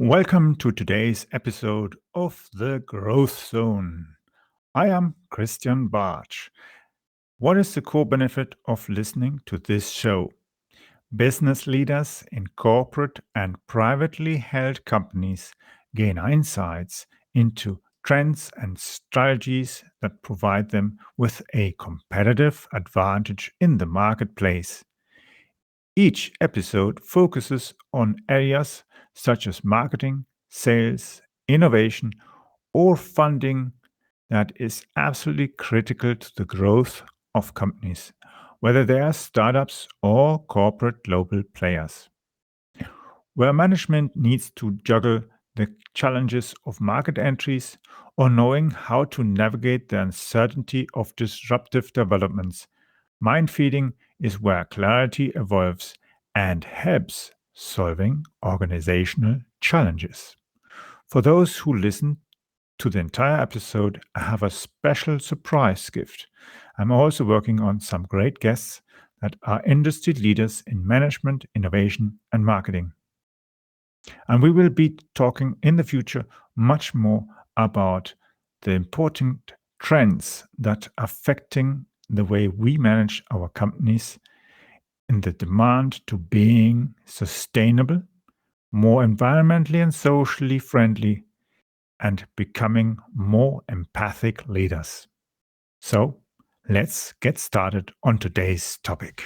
Welcome to today's episode of The Growth Zone. I am Christian Bartsch. What is the core benefit of listening to this show? Business leaders in corporate and privately held companies gain insights into trends and strategies that provide them with a competitive advantage in the marketplace. Each episode focuses on areas such as marketing, sales, innovation, or funding that is absolutely critical to the growth of companies, whether they are startups or corporate global players. Where management needs to juggle the challenges of market entries or knowing how to navigate the uncertainty of disruptive developments, mind feeding is where clarity evolves and helps solving organizational challenges. For those who listen to the entire episode, I have a special surprise gift. I'm also working on some great guests that are industry leaders in management, innovation, and marketing. And we will be talking in the future much more about the important trends that are affecting the way we manage our companies in the demand to being sustainable, more environmentally and socially friendly, and becoming more empathic leaders. So, let's get started on today's topic.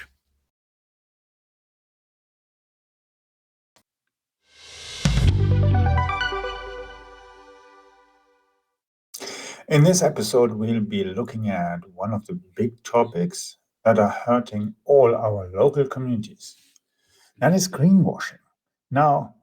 In this episode, we'll be looking at one of the big topics that are hurting all our local communities. That is greenwashing. Now,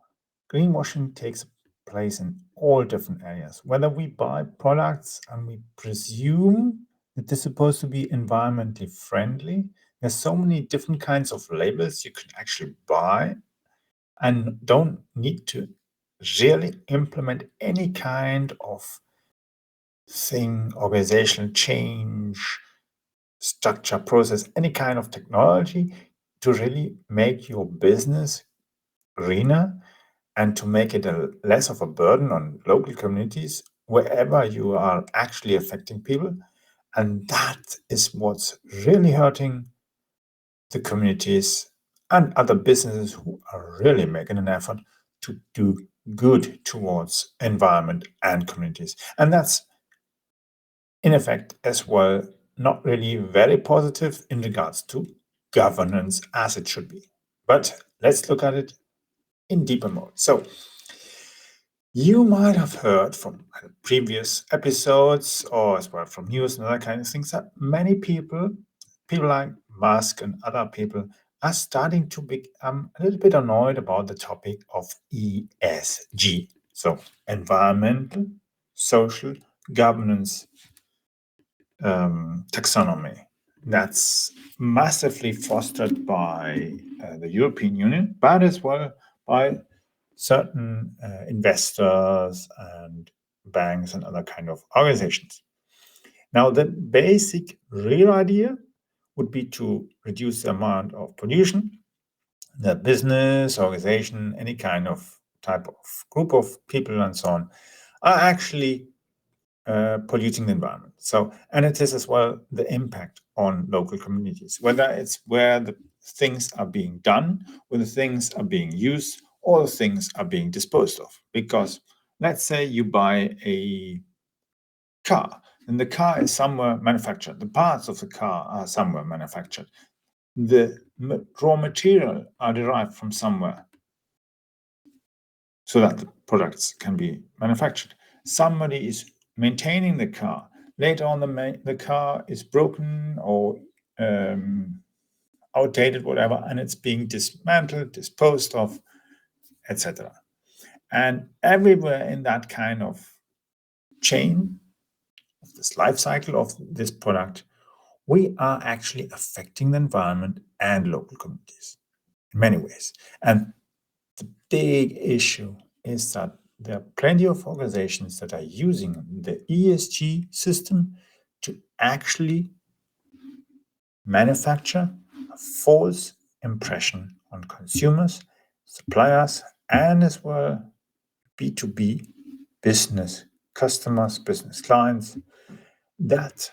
greenwashing takes place in all different areas. Whether we buy products and we presume that they're supposed to be environmentally friendly, there's so many different kinds of labels you can actually buy and don't need to really implement any kind of thing, organizational change, structure, process, any kind of technology to really make your business greener and to make it less of a burden on local communities wherever you are actually affecting people. And that is what's really hurting the communities and other businesses who are really making an effort to do good towards environment and communities. And that's in effect as well not really very positive in regards to governance as it should be. But let's look at it in deeper mode. So you might have heard from previous episodes or as well from news and other kind of things that many people like Musk and other people are starting to become a little bit annoyed about the topic of ESG. So environmental, social, governance, taxonomy. That's massively fostered by the European Union, but as well by certain investors and banks and other kind of organizations. Now, the basic real idea would be to reduce the amount of pollution that business, organization, any kind of type of group of people and so on are actually polluting the environment. So, and it is as well the impact on local communities, whether it's where the things are being done, where the things are being used, or the things are being disposed of. Because let's say you buy a car, and the car is somewhere manufactured. The parts of the car are somewhere manufactured. The raw material are derived from somewhere so that the products can be manufactured. Somebody is maintaining the car. Later on, the car is broken or outdated, whatever, and it's being dismantled, disposed of, etc. And everywhere in that kind of chain, of this life cycle of this product, we are actually affecting the environment and local communities in many ways. And the big issue is that there are plenty of organizations that are using the ESG system to actually manufacture a false impression on consumers, suppliers, and as well B2B, business customers, business clients, that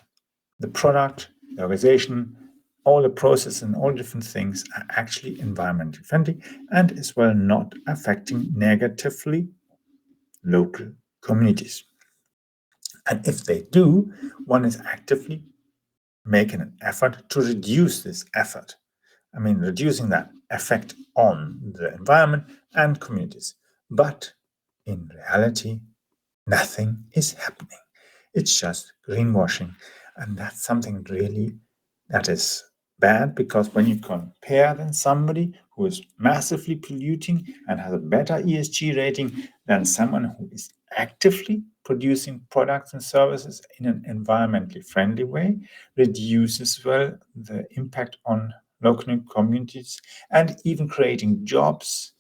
the product, the organization, all the processes and all different things are actually environmentally friendly and as well not affecting negatively local communities. And if they do, one is actively making an effort to reduce this effort. Reducing that effect on the environment and communities. But in reality, nothing is happening. It's just greenwashing. And that's something really that is bad, because when you compare then somebody who is massively polluting and has a better ESG rating than someone who is actively producing products and services in an environmentally friendly way, reduces well the impact on local communities and even creating jobs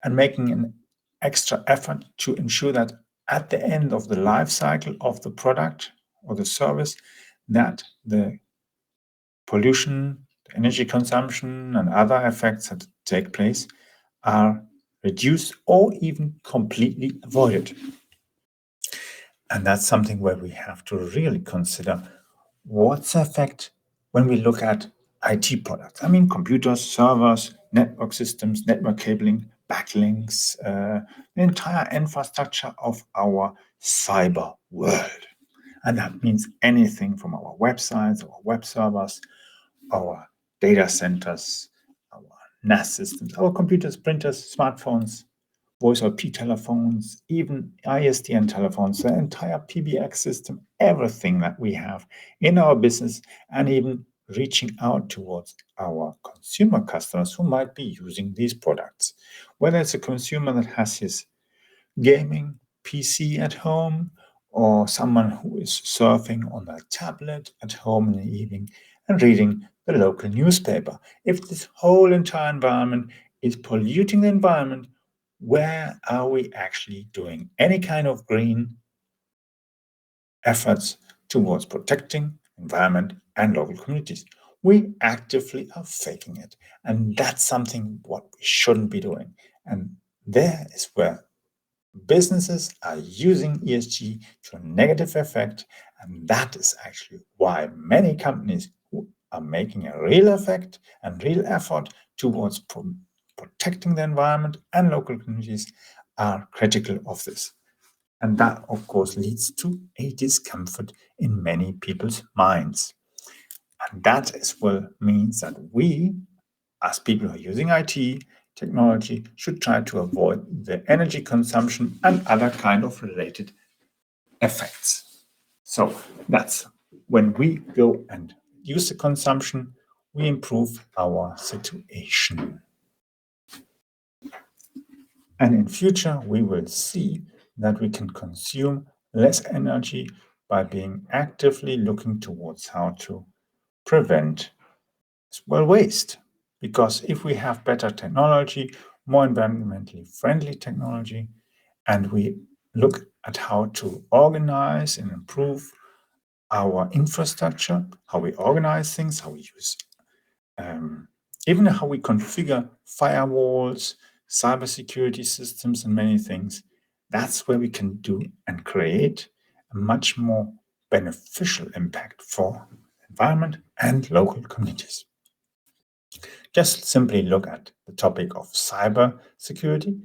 and making an extra effort to ensure that at the end of the life cycle of the product or the service, that the pollution, the energy consumption, and other effects that take place are reduced or even completely avoided. And that's something where we have to really consider what's the effect when we look at IT products. Computers, servers, network systems, network cabling, backlinks, the entire infrastructure of our cyber world. And that means anything from our websites, our web servers, our data centers, our NAS systems, our computers, printers, smartphones, voice IP telephones, even ISDN telephones, the entire PBX system, everything that we have in our business, and even reaching out towards our consumer customers who might be using these products. Whether it's a consumer that has his gaming PC at home, or someone who is surfing on a tablet at home in the evening and reading the local newspaper. If this whole entire environment is polluting the environment, where are we actually doing any kind of green efforts towards protecting environment and local communities? We actively are faking it. And that's something what we shouldn't be doing. And there is where businesses are using ESG to a negative effect, and that is actually why many companies who are making a real effect and real effort towards protecting the environment and local communities are critical of this. And that, of course, leads to a discomfort in many people's minds. And that as well means that we, as people who are using IT, technology, should try to avoid the energy consumption and other kind of related effects. So that's when we go and use the consumption, we improve our situation. And in future, we will see that we can consume less energy by being actively looking towards how to prevent waste. Because if we have better technology, more environmentally friendly technology, and we look at how to organize and improve our infrastructure, how we organize things, how we use, even how we configure firewalls, cybersecurity systems, and many things, that's where we can do and create a much more beneficial impact for the environment and local communities. Just simply look at the topic of cyber security.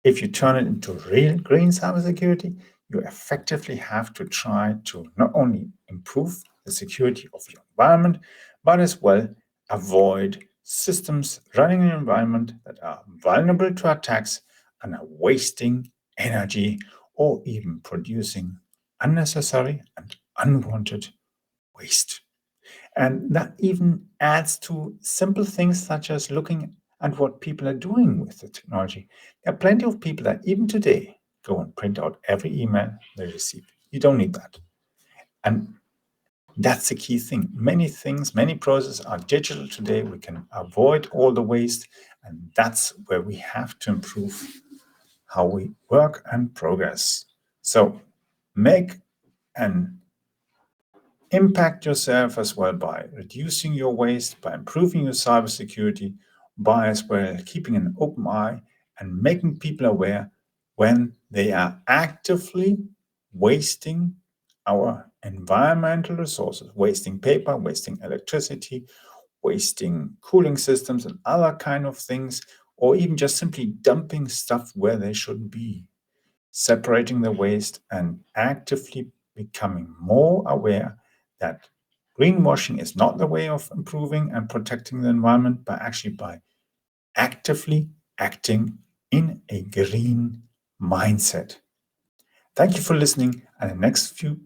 If you turn it into real green cybersecurity, you effectively have to try to not only improve the security of your environment, but as well avoid systems running in an environment that are vulnerable to attacks and are wasting energy or even producing unnecessary and unwanted waste. And that even adds to simple things such as looking at what people are doing with the technology. There are plenty of people that even today go and print out every email they receive. You don't need that. And that's the key thing. Many things, many processes are digital today. We can avoid all the waste. And that's where we have to improve how we work and progress. So make an impact yourself as well by reducing your waste, by improving your cybersecurity, by as well keeping an open eye and making people aware when they are actively wasting our environmental resources, wasting paper, wasting electricity, wasting cooling systems and other kind of things, or even just simply dumping stuff where they shouldn't be, separating the waste and actively becoming more aware that greenwashing is not the way of improving and protecting the environment, but actually by actively acting in a green mindset. Thank you for listening. And in the next few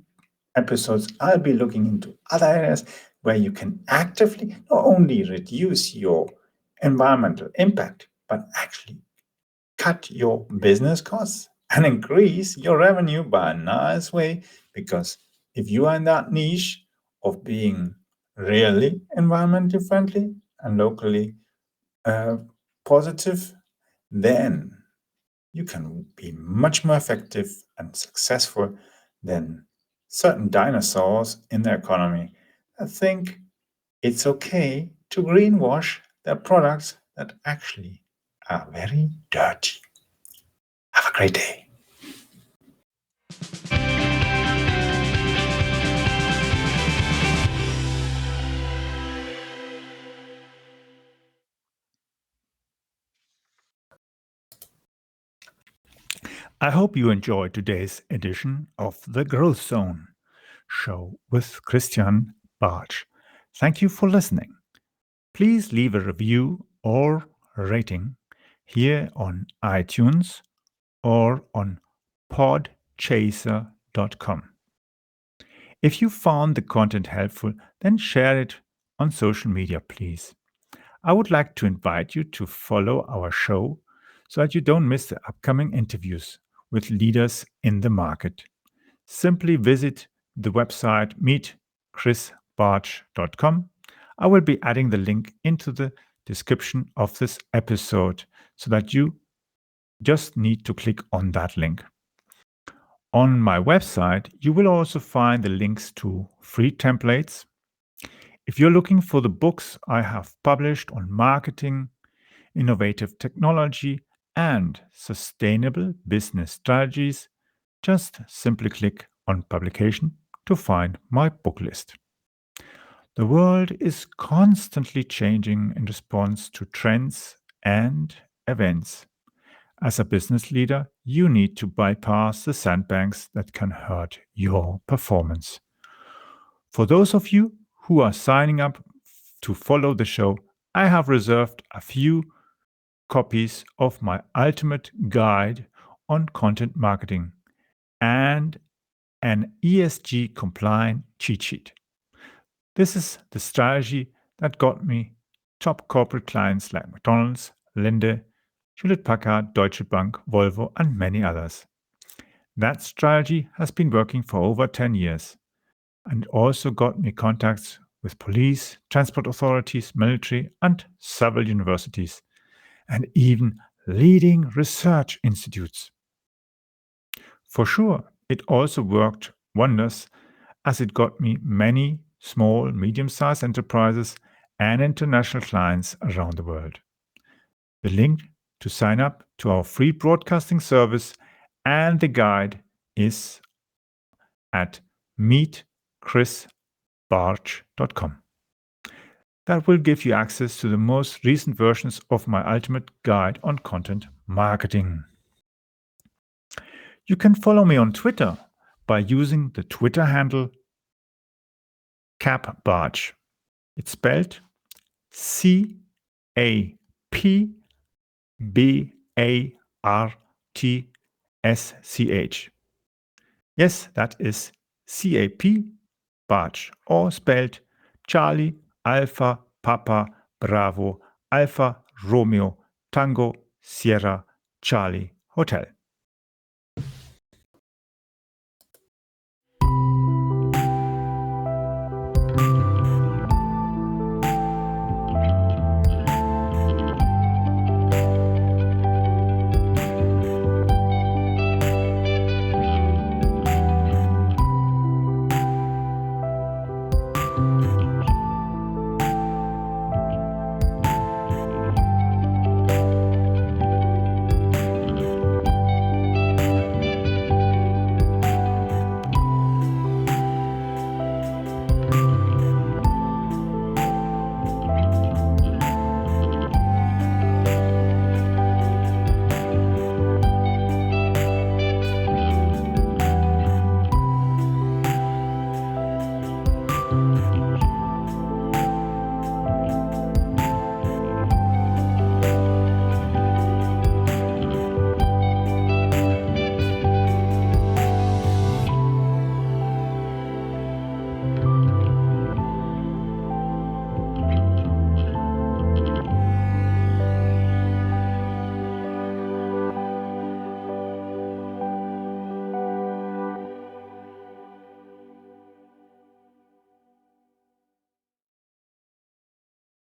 episodes, I'll be looking into other areas where you can actively not only reduce your environmental impact, but actually cut your business costs and increase your revenue by a nice way. Because if you are in that niche of being really environmentally friendly and locally positive, then you can be much more effective and successful than certain dinosaurs in the economy that think it's okay to greenwash their products that actually are very dirty. Have a great day. I hope you enjoyed today's edition of The Growth Zone show with Christian Bartsch. Thank you for listening. Please leave a review or rating here on iTunes or on podchaser.com. If you found the content helpful, then share it on social media, please. I would like to invite you to follow our show so that you don't miss the upcoming interviews with leaders in the market. Simply visit the website meetchrisbartsch.com. I will be adding the link into the description of this episode so that you just need to click on that link. On my website, you will also find the links to free templates. If you're looking for the books I have published on marketing, innovative technology, and sustainable business strategies, just simply click on publication to find my book list. The world is constantly changing in response to trends and events. As a business leader, you need to bypass the sandbanks that can hurt your performance. For those of you who are signing up to follow the show, I have reserved a few copies of my ultimate guide on content marketing and an ESG compliant cheat sheet. This is the strategy that got me top corporate clients like McDonald's, Linde, Hewlett Packard, Deutsche Bank, Volvo, and many others. That strategy has been working for over 10 years and also got me contacts with police, transport authorities, military, and several universities, and even leading research institutes. For sure, it also worked wonders as it got me many small, medium-sized enterprises and international clients around the world. The link to sign up to our free broadcasting service and the guide is at meetchrisbartsch.com. That will give you access to the most recent versions of my ultimate guide on content marketing. You can follow me on Twitter by using the Twitter handle capbartsch. It's spelled CAPBARTSCH. Yes, that is CAP Bartsch, or spelled Charlie Alpha Papa Bravo Alpha Romeo Tango Sierra Charlie Hotel.